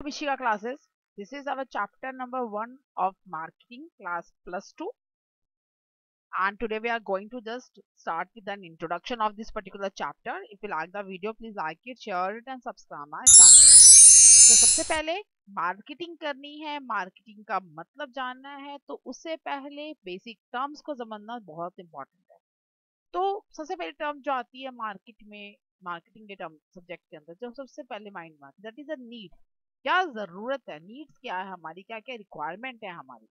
Vishika classes. This is our chapter number 1 of marketing class plus 2, and today we are going to just start with an introduction of this particular chapter. If you like the video, please like it, share it and subscribe my channel. तो सबसे पहले marketing करनी है, marketing का मतलब जानना है, तो उससे पहले बेसिक टर्म्स को समझना बहुत इंपॉर्टेंट है। तो सबसे पहली टर्म जो आती है मार्केट में, मार्केटिंग के टर्म सब्जेक्ट के अंदर जो सबसे पहले माइंड में आती है दैट इज अ नीड। क्या जरूरत है, नीड्स क्या है हमारी, क्या क्या रिक्वायरमेंट है हमारी।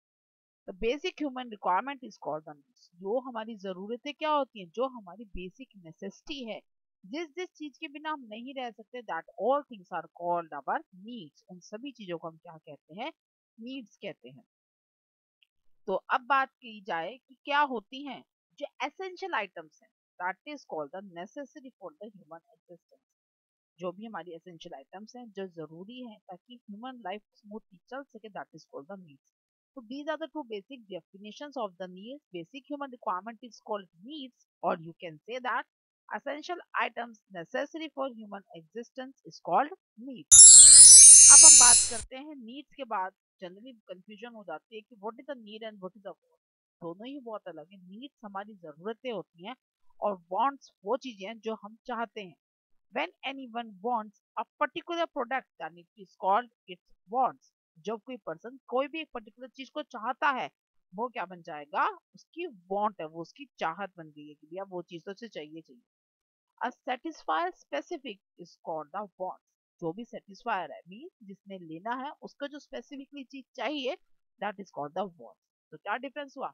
The basic human requirement is called the needs. जो हमारी जरूरतें क्या होती हैं, जो हमारी बेसिक नेसेसिटी है, जिस जिस चीज के बिना हम नहीं रह सकते, that all things are called our needs. उन सभी चीजों को हम क्या कहते हैं, नीड्स कहते हैं। तो अब बात की जाए कि क्या होती हैं जो एसेंशियल आइटम्स हैं, that is called the necessary for the human existence. जो भी हमारी एसेंशियल आइटम्स हैं जो जरूरी है ताकि ह्यूमन लाइफ स्मूथली चल सके, that is called the needs. So these are the two basic definitions of the needs. Basic human requirement is called needs, or you can say that essential items necessary for human existence is called needs. अब हम बात करते हैं needs के बाद। Generally confusion हो जाती है कि what is the need and what is the want. दोनों ही बहुत अलग है। नीड्स हमारी जरूरतें होती हैं और वांट्स वो चीजें हैं जो हम चाहते हैं। When anyone wants a particular product, then it is called its wants. जब कोई पर्सन कोई भी एक पर्टिकुलर चीज को चाहता है, वो क्या बन जाएगा, उसकी वांट है, वो उसकी चाहत बन गई है कि भैया वो चीज तो उसे चाहिए चाहिए। A satisfier specific is called the want. जो भी सेटिस्फायर है मीन जिसने लेना है उसको जो स्पेसिफिकली चीज चाहिए, that is called the want. तो क्या डिफरेंस हुआ,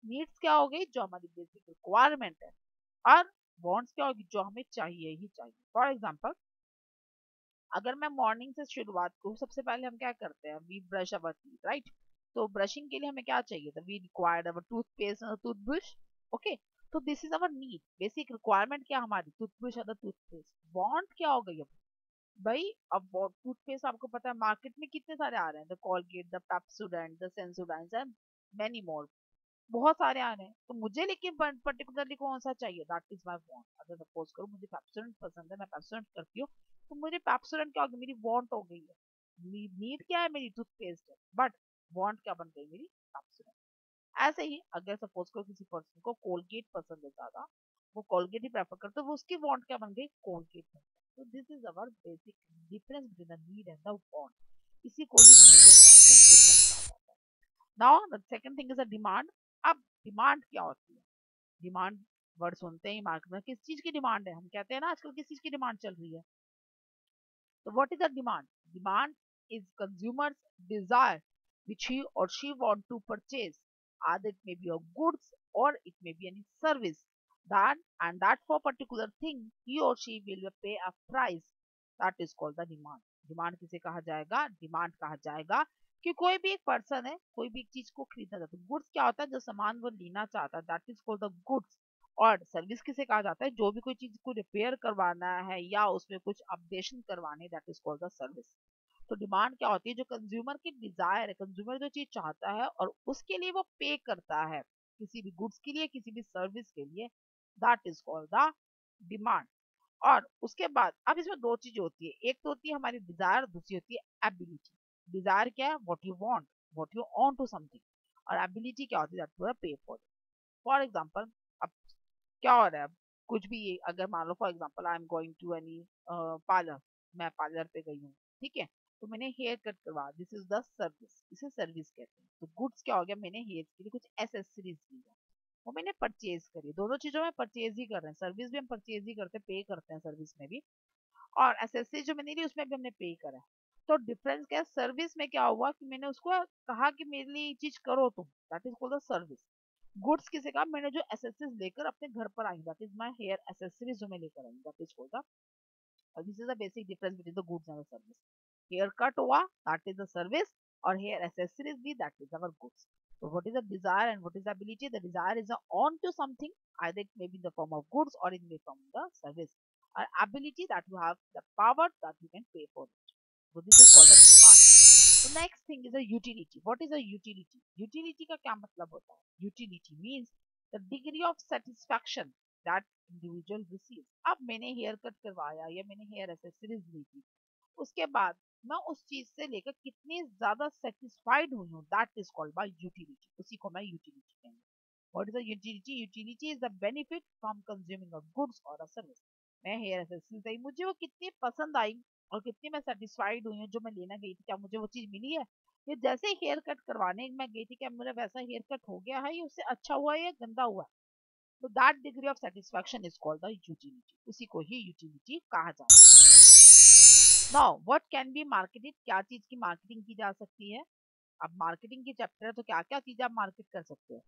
नीड्स क्या हो गई जो हमारी बेसिक रिक्वायरमेंट है, और वांट्स क्या होगी जो हमें चाहिए ही चाहिए। फॉर एग्जाम्पल, अगर मैं मॉर्निंग से शुरुआत करूँ, सबसे पहले हम क्या करते हैं, we brush our teeth, right. तो ब्रशिंग के लिए हमें क्या चाहिए था, वी रिक्वायर्ड अवर टूथपेस्ट और टूथब्रश। ओके, तो this is our need. Basic requirement क्या हमारी, टूथब्रश और टूथपेस्ट। वांट क्या हो गई अब भाई, अब टूथपेस्ट आपको पता है मार्केट में कितने सारे आ रहे हैं, the Colgate, the Pepsodent, the Sensodyne and many more. बहुत सारे आ रहे हैं, तो मुझे लेकिन पर्टिकुलरली कौन सा चाहिए, दैट इज माय वांट। अगर सपोज करो मुझे पेप्सोडेंट पसंद है, मैं पेप्सोडेंट करती हूँ, तो मुझे पेप्सोडेंट क्या हो गई, मेरी वांट हो गई है। नीड क्या है, मेरी टूथपेस्ट है, बट वांट क्या बन गई, मेरी पेप्सोडेंट। ऐसे ही अगर सपोज करो किसी पर्सन को कोलगेट पसंद है ज्यादा, वो कोलगेट ही प्रेफर करते, तो वो उसकी वांट क्या बन गई, कोलगेट बन गई। तो this is our basic difference between the need and the want. इसी को ही नीड और वांट में डिफरेंस कहा जाता है। Now the second thing is a demand. अब डिमांड क्या होती है, डिमांड वर्ड सुनते ही मार्केट में किस चीज की डिमांड है, हम कहते हैं ना आजकल किस चीज की डिमांड चल रही है। तो what is the demand, demand is consumers desire which he or she want to purchase, either it may be a goods or it may be any service, that and that for particular thing he or she will pay a price, that is called the demand. Demand किसे कहा जाएगा, demand कहा जाएगा कि कोई भी एक person है, कोई भी एक चीज को खरीदना चाहता है। गुड्स क्या होता है, जो सामान वो लेना चाहता है, that is called the goods. और सर्विस किसे कहा जाता है, जो भी कोई चीज को रिपेयर करवाना है या उसमें कुछ अपडेशन करवाने, that is called the service. तो डिमांड क्या होती है, जो कंज्यूमर की डिजायर है, कंज्यूमर जो चीज चाहता है और उसके लिए वो पे करता है, किसी भी गुड्स के लिए, किसी भी सर्विस के लिए, that is called the demand. और उसके बाद अब इसमें दो चीजें होती है, एक तो होती है हमारी डिजायर, दूसरी होती है एबिलिटी। डिजायर क्या है, what you want, what you on to something, और एबिलिटी क्या होती है, that you pay for. For example, अब क्या हो रहा है, अब कुछ भी अगर मान लो for example I am going to any parlour, मैं पार्लर पे गई हूँ, ठीक है, तो मैंने हेयर कट करवा, दिस इज द सर्विस, इसे सर्विस कहते हैं। तो गुड्स क्या हो गया, मैंने हेयर के लिए कुछ एसेसरीज ली है, वो मैंने परचेज करी। दोनों चीजों में परचेज ही कर रहे हैं, सर्विस भी हम परचेज ही करते हैं, पे करते हैं सर्विस में भी, और एसेसरी जो मैंने ली उसमें भी हमने पे करा है। तो डिफरेंस क्या है, सर्विस में क्या हुआ कि मैंने उसको कहा कि मेरे लिए ये चीज करो तुम, that is called the service. Goods किसे कहा, मैंने जो एसेसरीज लेकर अपने घर पर आई, that is my hair accessories जो मैं लेकर आई, that is called the, this is the basic difference between the goods and the service. Hair cut हुआ, दैट इज द सर्विस, और हेयर एसेसरीज भी, that is our goods. So what is the desire and what is the ability? The desire is on to something, either it may be in the form of goods or it may from the service. Or ability, that you have the power that you can pay for it. So this is called the demand. So next thing is a utility. What is a utility? Utility का क्या मतलब होता है? Utility means the degree of satisfaction that individual receives. अब मैंने hair cut करवाया या मैंने हेयर एसेसरीज ली थी, उसके बाद मैं उस चीज से लेकर कितनी ज्यादा सेटिस्फाइड हुई हूँ, that is called by utility, उसी को मैं यूटिलिटी कहेंगे। What is the utility? Utility is the benefit from consuming a goods और अ सर्विस। मैं हेयर एक्सेसरीज आई, मुझे वो कितनी पसंद आई और कितनी मैं सेटिस्फाइड हुई हूँ जो मैं लेना गई थी, क्या मुझे वो चीज मिली है? ये जैसे हेयर कट करवाने मैं गई थी, क्या मेरा वैसा हेयर कट हो गया है, ये उससे अच्छा हुआ है या गंदा हुआ है? तो that degree of satisfaction is called the utility, उसी को ही यूटिलिटी कहा जाता है। Now what can be marketed, क्या चीज की मार्केटिंग की जा सकती है? अब मार्केटिंग की चैप्टर है तो क्या क्या चीज आप मार्केट कर सकते हो?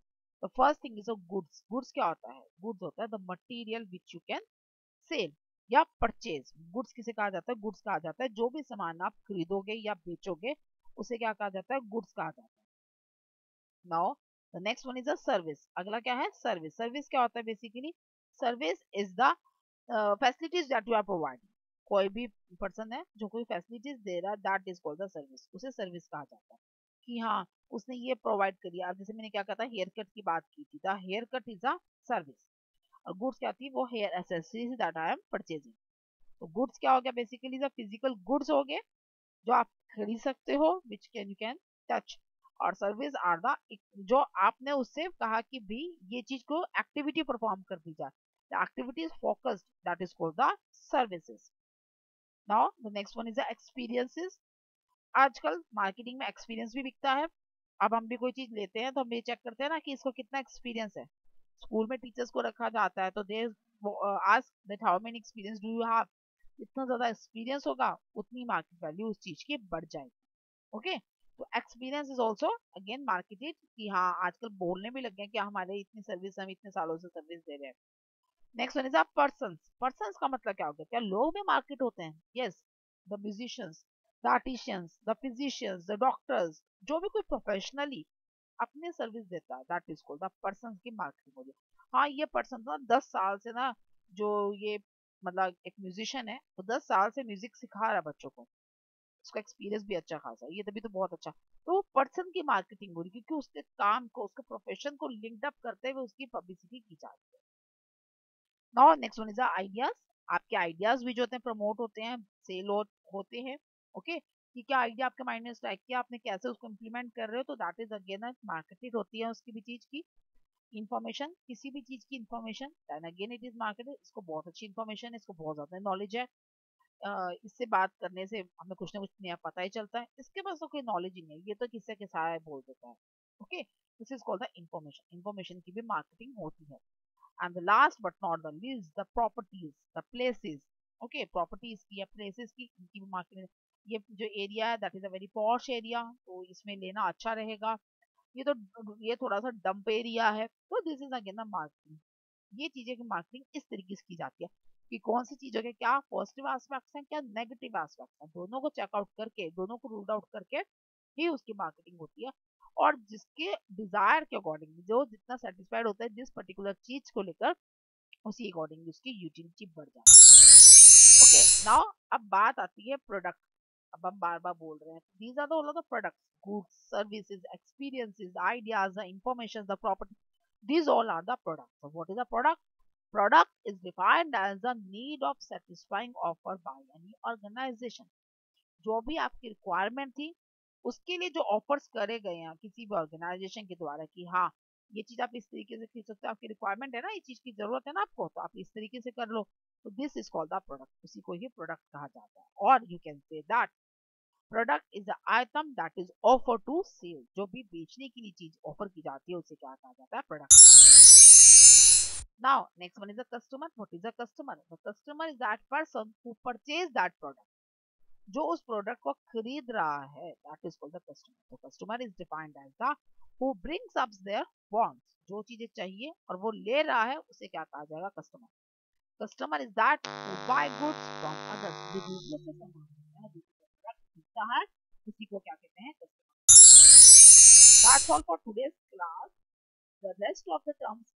तो first thing is a goods. Goods क्या होता है? गुड्स होता है the material which you can sell या परचेज। गुड्स किसे कहा जाता है? गुड्स कहा जाता है जो भी सामान आप खरीदोगे या बेचोगे उसे क्या कहा जाता है? गुड्स कहा जाता है। Now the next one is a service. अगला क्या है? सर्विस। सर्विस क्या होता है? Basically service is the facilities that you are providing. कोई भी पर्सन है जो कोई फैसिलिटीज दे रहा है, that is called the service, उसे सर्विस कहा जाता है कि हाँ उसने ये प्रोवाइड करी। अब जैसे मैंने क्या कहा था, हेयर कट की बात की थी, the hair cut is a service. और गुड्स क्या थी? वो hair accessories that I am purchasing. तो गुड्स क्या हो गया? बेसिकली द फिजिकल गुड्स हो गए जो आप खरीद सकते हो, which can you can touch. और सर्विस आर द जो आपने उससे कहा कि भी ये चीज को एक्टिविटी परफॉर्म कर दी जाए, the activity is focused, that is called the services. Now the next one is the experiences. आजकल मार्केटिंग में एक्सपीरियंस भी बिकता है। अब हम भी कोई चीज लेते हैं तो हम ये चेक करते हैं ना कि इसको कितना एक्सपीरियंस है। स्कूल में टीचर्स को रखा जाता है तो they ask that how many experience do you have. जितना ज्यादा एक्सपीरियंस होगा उतनी मार्केट वैल्यू उस चीज की बढ़ जाएगी। ओके, तो experience is also again marketed कि हाँ आजकल बोलने भी लग गए कि हमारे इतनी सर्विस, हम इतने सालों से सर्विस दे रहे हैं। Next one is a persons. Persons का मतलब क्या हो गया? क्या लोग भी मार्केट होते हैं? Yes, the musicians, the artisans, the physicians, the doctors, जो भी कोई प्रोफेशनली अपने सर्विस देता है, that is called the person की मार्केटिंग हो गई। हाँ ये पर्सन ना 10 साल से ना, जो ये मतलब एक म्यूजिशियन है वो 10 साल से म्यूजिक सिखा रहा है बच्चों को, उसका एक्सपीरियंस भी अच्छा खासा है, ये तभी तो बहुत अच्छा। तो पर्सन की मार्केटिंग हो रही क्योंकि उसके काम को, उसके प्रोफेशन को लिंक्ड अप करते हुए उसकी पब्लिसिटी की जाती है। Now next one is ideas. आपके आइडियाज भी जो होते हैं प्रमोट होते हैं, सेल होते हैं। ओके, कि क्या आइडिया आपके माइंड में स्ट्राइक किया, आपने कैसे उसको इम्प्लीमेंट कर रहे हो, तो दैट इज अगेन मार्केटेड होती है उसकी भी चीज की इन्फॉर्मेशन, किसी भी चीज की information, then again it is marketed. इसको बहुत अच्छी इन्फॉर्मेशन है, इसको बहुत ज्यादा नॉलेज है। इससे बात करने से हमें कुछ ना कुछ नया पता ही चलता है। इसके पास तो कोई नॉलेज ही नहीं है, ये तो किससे के सारा बोल देता है। Okay, this is called the information. Information की भी मार्केटिंग होती है। And the last but not the least, the properties, the places. Okay, properties की या places की, इनकी भी मार्केटिंग। ये जो एरिया है that is a very posh area, तो इसमें लेना अच्छा रहेगा। ये तो ये थोड़ा सा डंप एरिया है, तो दिस इज अगेन मार्केटिंग। ये चीजें की मार्केटिंग इस तरीके से की जाती है कि कौन सी चीजों के क्या पॉजिटिव एस्पेक्ट्स हैं, क्या नेगेटिव एस्पेक्ट्स हैं, दोनों को चेकआउट करके, दोनों को रूल आउट करके ही उसकी मार्केटिंग होती है। और जिसके डिजायर के अकॉर्डिंग, जो जितना सेटिस्फाइड होता है जिस पर्टिकुलर चीज को लेकर, उसी अकॉर्डिंग उसकी यूटिलिटी बढ़ जाती है। ओके, नाउ अब बात आती है प्रोडक्ट। अब हम बार बार बोल रहे हैं, these are the all of the products, goods, services, experiences, ideas, the information, the property, these all are the products. So what is a product? Product is defined as the need of satisfying offer by any organization. जो भी आपकी requirement थी उसके लिए जो offers करे गए हैं किसी भी ऑर्गेनाइजेशन के द्वारा कि हाँ ये चीज आप इस तरीके से खरीद सकते हो, आपकी रिक्वायरमेंट है ना, ये चीज की जरूरत है ना आपको, तो आप इस तरीके से कर लो, तो this is called the product, उसी को ही प्रोडक्ट कहा जाता है। और you can say that product is the item that is offer to sell. जो भी बेचने के लिए चीज ऑफर की जाती है उसे क्या कहा जाता है? Product. Now, next one is the customer. What is the customer? The customer is that person who purchased that product. जो उस प्रोडक्ट को खरीद रहा है, that is called the customer. तो customer is defined as the who brings up their wants. जो चीजें चाहिए और वो ले रहा है उसे क्या कहा जाएगा? Customer. Customer is that who buy goods from others. जो दूसरों से सामान लेता है, दूसरों का प्रोडक्ट खरीदता है, उसी को क्या कहते हैं? Customer. That's all for today's class. The rest of the terms